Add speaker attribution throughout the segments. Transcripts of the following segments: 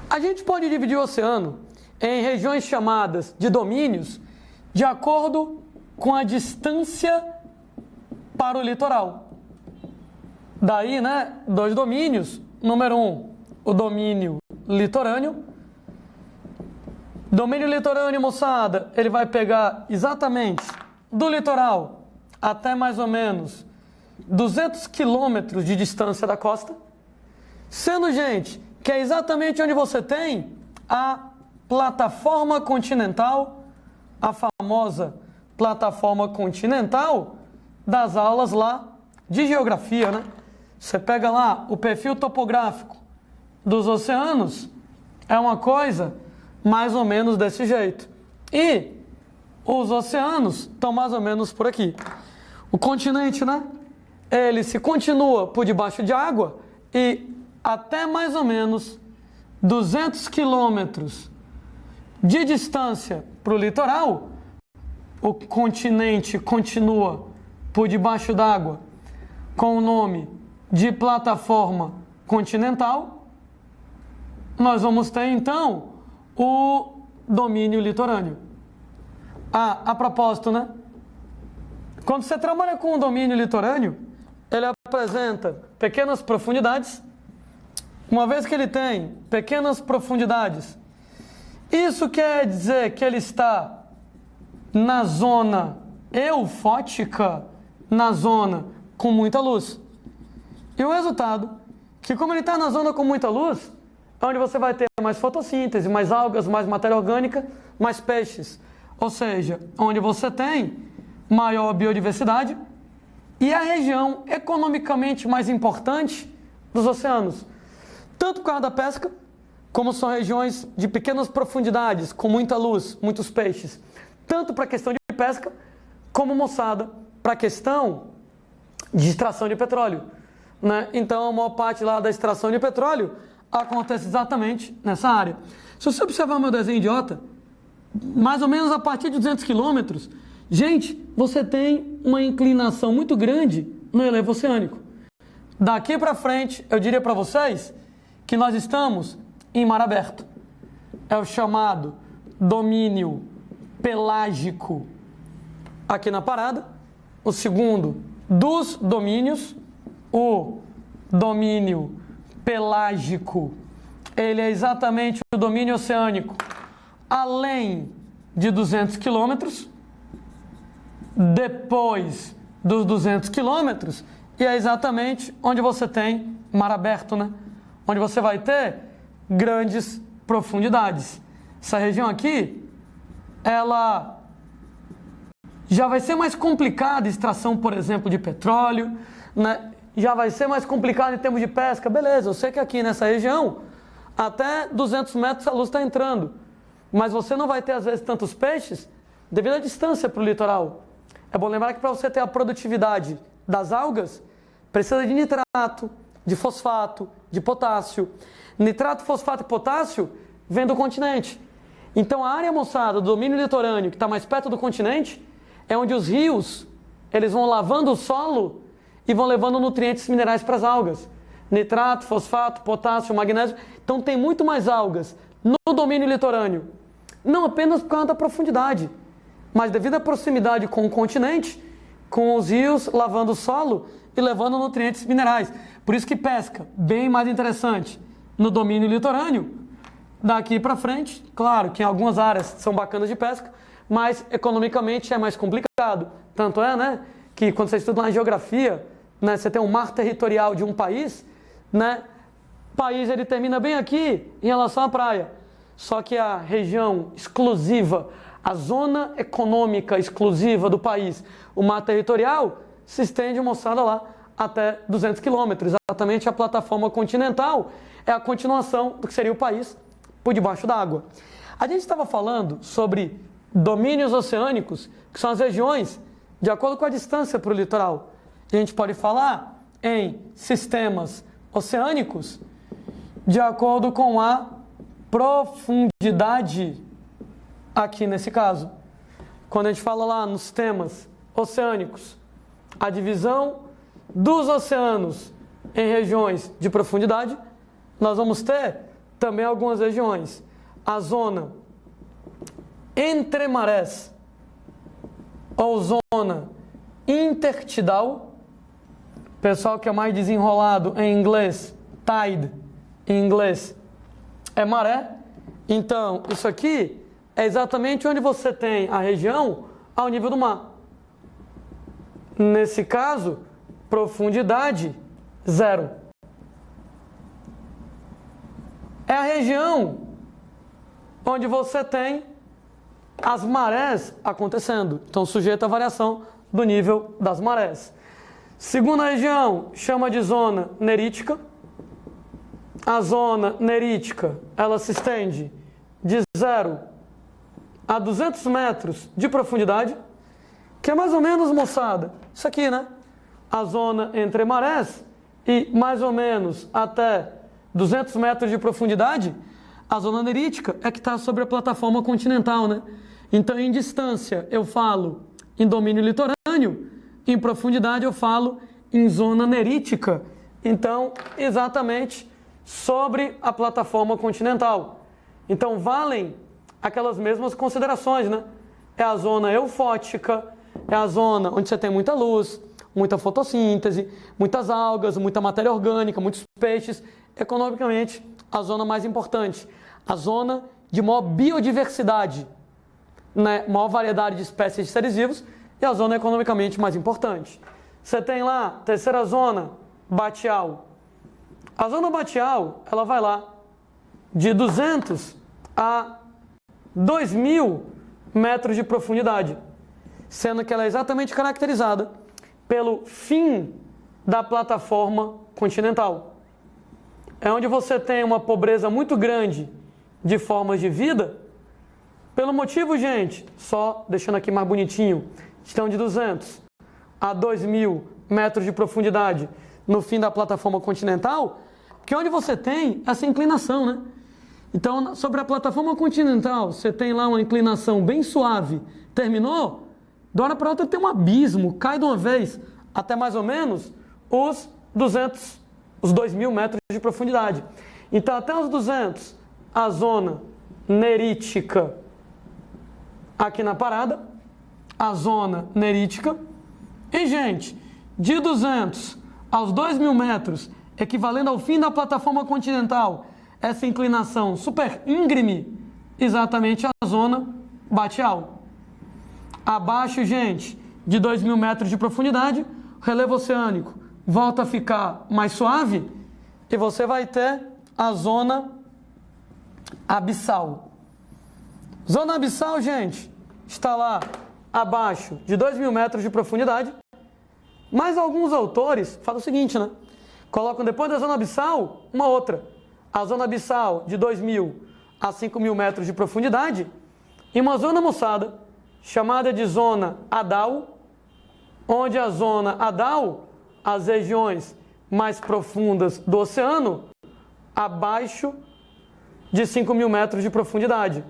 Speaker 1: A gente pode dividir o oceano em regiões chamadas de domínios de acordo com a distância para o litoral. Daí, dois domínios. Número 1, o domínio litorâneo. Domínio litorâneo, moçada, ele vai pegar exatamente do litoral até mais ou menos 200 quilômetros de distância da costa. Sendo, gente, que é exatamente onde você tem a plataforma continental, a famosa plataforma continental das aulas lá de geografia, né? Você pega lá o perfil topográfico dos oceanos, é uma coisa mais ou menos desse jeito. E os oceanos estão mais ou menos por aqui. O continente, ele se continua por debaixo de água e até mais ou menos 200 quilômetros de distância para o litoral, o continente continua por debaixo d'água com o nome de plataforma continental. Nós vamos ter então o domínio litorâneo. A propósito, quando você trabalha com o domínio litorâneo, ele apresenta pequenas profundidades. Uma vez que ele tem pequenas profundidades, isso quer dizer que ele está na zona eufótica, na zona com muita luz. E o resultado, que como ele está na zona com muita luz, é onde você vai ter mais fotossíntese, mais algas, mais matéria orgânica, mais peixes. Ou seja, onde você tem maior biodiversidade e a região economicamente mais importante dos oceanos. Tanto por causa da pesca, como são regiões de pequenas profundidades, com muita luz, muitos peixes. Tanto para a questão de pesca, como, moçada, para a questão de extração de petróleo. Então, a maior parte lá da extração de petróleo acontece exatamente nessa área. Se você observar o meu desenho idiota, mais ou menos a partir de 200 quilômetros, gente, você tem uma inclinação muito grande no relevo oceânico. Daqui para frente, eu diria para vocês que nós estamos em mar aberto. É o chamado domínio pelágico aqui na parada. O segundo dos domínios, o domínio pelágico, ele é exatamente o domínio oceânico além de 200 quilômetros, depois dos 200 quilômetros, e é exatamente onde você tem mar aberto, onde você vai ter grandes profundidades. Essa região aqui, ela já vai ser mais complicada a extração, por exemplo, de petróleo, já vai ser mais complicado em termos de pesca. Beleza, eu sei que aqui nessa região, até 200 metros a luz está entrando, mas você não vai ter, às vezes, tantos peixes devido à distância para o litoral. É bom lembrar que para você ter a produtividade das algas, precisa de nitrato, de fosfato, de potássio. Nitrato, fosfato e potássio vem do continente. Então a área, moçada, do domínio litorâneo, que está mais perto do continente, é onde os rios eles vão lavando o solo e vão levando nutrientes minerais para as algas. Nitrato, fosfato, potássio, magnésio. Então tem muito mais algas no domínio litorâneo. Não apenas por causa da profundidade, mas devido à proximidade com o continente, com os rios lavando o solo e levando nutrientes minerais. Por isso que pesca, bem mais interessante no domínio litorâneo. Daqui para frente, claro que em algumas áreas são bacanas de pesca, mas economicamente é mais complicado. Tanto é, que quando você estuda lá em geografia, você tem um mar territorial de um país, o país ele termina bem aqui em relação à praia. Só que a região exclusiva, a zona econômica exclusiva do país, o mar territorial, se estende, moçada, lá até 200 quilômetros. Exatamente a plataforma continental é a continuação do que seria o país por debaixo d'água. A gente estava falando sobre domínios oceânicos, que são as regiões de acordo com a distância para o litoral. A gente pode falar em sistemas oceânicos de acordo com a profundidade aqui nesse caso. Quando a gente fala lá nos sistemas oceânicos, a divisão dos oceanos em regiões de profundidade, nós vamos ter também algumas regiões. A zona entre marés ou zona intertidal, pessoal que é mais desenrolado em inglês, tide, em inglês, é maré. Então, isso aqui é exatamente onde você tem a região ao nível do mar. Nesse caso, profundidade 0. É a região onde você tem as marés acontecendo. Então, sujeito à variação do nível das marés. Segunda região, chama de zona nerítica. A zona nerítica, ela se estende de 0 a 200 metros de profundidade, que é mais ou menos, moçada, isso aqui, né? A zona entre marés e mais ou menos até 200 metros de profundidade, a zona nerítica é que está sobre a plataforma continental, né? Então, em distância, eu falo em domínio litorâneo, em profundidade, eu falo em zona nerítica. Então, exatamente sobre a plataforma continental. Então, valem aquelas mesmas considerações, né? É a zona eufótica, é a zona onde você tem muita luz, muita fotossíntese, muitas algas, muita matéria orgânica, muitos peixes. Economicamente, a zona mais importante, a zona de maior biodiversidade, né? Maior variedade de espécies de seres vivos, e a zona economicamente mais importante. Você tem lá, terceira zona, batial. A zona batial, ela vai lá de 200 a 2.000 metros de profundidade, sendo que ela é exatamente caracterizada pelo fim da plataforma continental. É onde você tem uma pobreza muito grande de formas de vida, pelo motivo, gente, só deixando aqui mais bonitinho, estão de 200 a 2.000 metros de profundidade no fim da plataforma continental, que é onde você tem essa inclinação, né? Então, sobre a plataforma continental, você tem lá uma inclinação bem suave. Terminou? De hora para outra tem um abismo, cai de uma vez até mais ou menos os 2.000 metros de profundidade. Então, até os 200, a zona nerítica aqui na parada, a zona nerítica. E, gente, de 200 aos 2.000 metros, equivalendo ao fim da plataforma continental, essa inclinação super íngreme, exatamente a zona batial. Abaixo, gente, de 2.000 metros de profundidade, o relevo oceânico volta a ficar mais suave e você vai ter a zona abissal. Zona abissal, gente, está lá abaixo de 2.000 metros de profundidade, mas alguns autores fazem o seguinte, né? Colocam depois da zona abissal uma outra. A zona abissal de 2.000 a 5.000 metros de profundidade e uma zona, moçada, chamada de zona adal, onde a zona adal, as regiões mais profundas do oceano, abaixo de 5.000 metros de profundidade.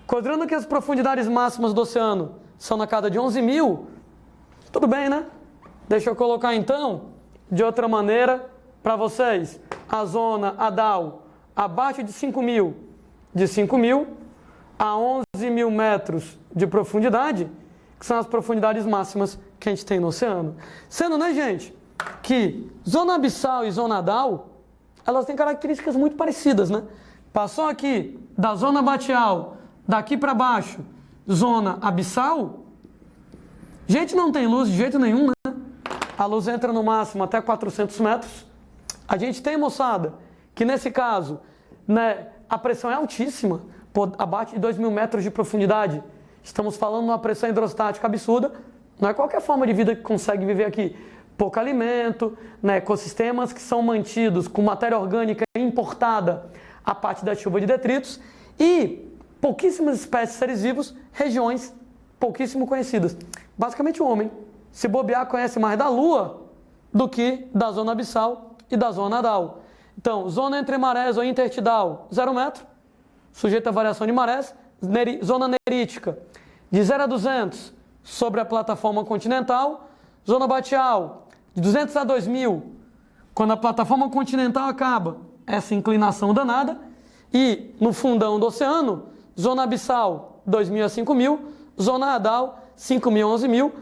Speaker 1: Considerando que as profundidades máximas do oceano são na casa de 11.000, tudo bem, né? Deixa eu colocar então de outra maneira para vocês. A zona adal abaixo de 5.000, de 5.000 a 11.000 metros de profundidade, que são as profundidades máximas que a gente tem no oceano. Sendo, né, gente, que zona abissal e zona adal, elas têm características muito parecidas, né? Passou aqui da zona batial, daqui para baixo, zona abissal, gente, não tem luz de jeito nenhum, né? A luz entra no máximo até 400 metros. A gente tem, moçada, que nesse caso, né, a pressão é altíssima, abaixo de 2.000 metros de profundidade. Estamos falando de uma pressão hidrostática absurda. Não é qualquer forma de vida que consegue viver aqui. Pouco alimento, né, ecossistemas que são mantidos com matéria orgânica importada a partir da chuva de detritos e pouquíssimas espécies de seres vivos, regiões pouquíssimo conhecidas. Basicamente o homem, se bobear, conhece mais da Lua do que da zona abissal e da zona adal. Então, zona entre marés ou intertidal, 0 metro, sujeito à variação de marés. Zona nerítica, de 0 a 200, sobre a plataforma continental. Zona batial, de 200 a 2.000, quando a plataforma continental acaba, essa inclinação danada. E no fundão do oceano, zona abissal 2.000 a 5.000, zona adal 5.000 a 11.000.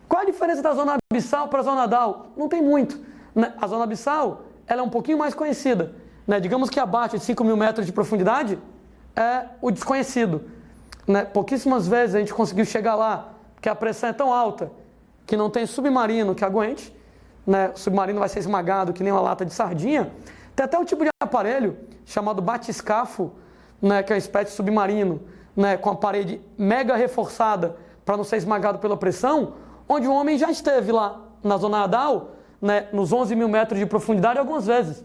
Speaker 1: Qual a diferença da zona abissal para a zona adal? Não tem muito, né? A zona abissal ela é um pouquinho mais conhecida, né? Digamos que abaixo de 5.000 metros de profundidade é o desconhecido, né? Pouquíssimas vezes a gente conseguiu chegar lá, porque a pressão é tão alta que não tem submarino que aguente, né? O submarino vai ser esmagado que nem uma lata de sardinha. Tem até um tipo de aparelho chamado batiscafo, né? Que é uma espécie de submarino, né? Com a parede mega reforçada para não ser esmagado pela pressão, onde o homem já esteve lá na zona adal, né? Nos 11.000 metros de profundidade algumas vezes,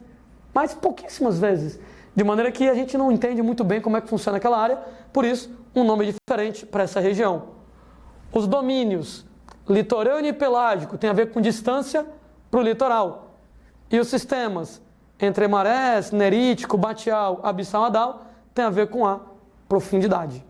Speaker 1: mas pouquíssimas vezes, de maneira que a gente não entende muito bem como é que funciona aquela área, por isso um nome diferente para essa região. Os domínios litorâneo e pelágico tem a ver com distância para o litoral. E os sistemas entre marés, nerítico, batial, abissal, adal tem a ver com a profundidade.